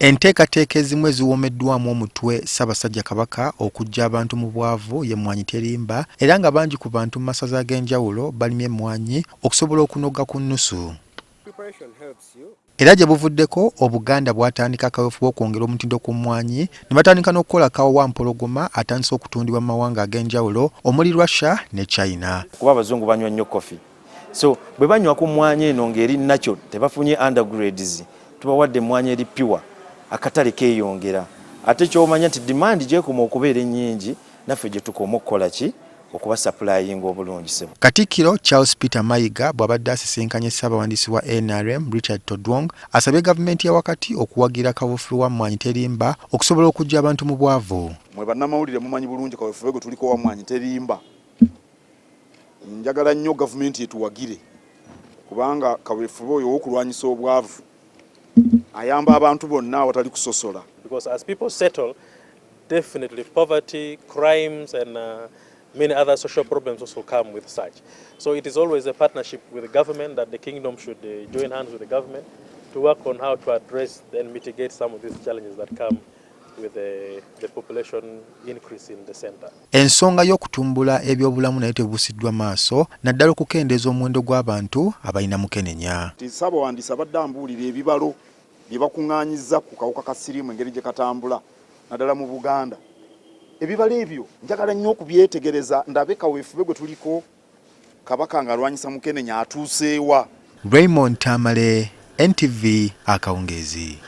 Enteekateeka ezimu eziwoomeddwamu omutwe Ssaabasajja Kabaka okuggya abantu mu bwavu y'emmwanyi terimba era nga bangi ku bantu mu masaza ag'enjawulo balimye emmwanyi okusobola okunoga ku nnusu. Era gye buvuddeko Obuganda bwatandika akaweefube okwongera omutindo ku mmwanyi ne batandika n'okukola kawa mpologoma atandise okutundibwa mu mawanga ag'enjawulo omuli Russia ne China. Kuba abazungu banywa nnyo kofi. So bwe banywa ku mmwanyi eno ng'eri nakyo tebafunye undergrades tubawadde emmwanyi eri pure akatale keeyongera. Ate ky'omanya nti demand gyekoma okubeera ennyingi naffe gye tukoma okukola ki okuba supplying obulungi sebo. Katikkiro Charles Peter Mayiga bw'abadde asisinkanye ssaabawandiisi wa NRM Richard Todwong asabye gavumenti ya wakati okuwagira kaweefube wa mmwanyi terimba okusobola okuggya abantu mu bwavu. Mwe bannamawulire mumanyi bulungi kaweefube gwe tuliko wa mmwanyi terimba. Njagala nnyo gavumenti etuwagire kubanga kaweefube oyo okulwanyisa obwavu ayamba abantu bonna awatali kusosola. Because as people settle, definitely poverty, crimes and many other social problems also come with such. So it is always a partnership with the government that the kingdom should join hands with the government to work on how to address and mitigate some of these challenges that come with the population increase in the center. Ensonga y'okutumbula ebyobulamu nayo tebusiddwa maaso naddala okukendeeza omuwendo gw'abantu abalina mukenenya. Ssaabawandiisi abadde ambuulira ebibalo bye bakuŋŋaanyizza ku kawuka ka siriimu engeri gye katambula naddala mu Buganda. Ebibalo ebyo njagala nnyo okubyetegereza ndabe kaweefube gwe tuliko Kabaka ng'alwanyisa mukenenya atuuseewa. Raymond Tamale, NTV Akawungeezi.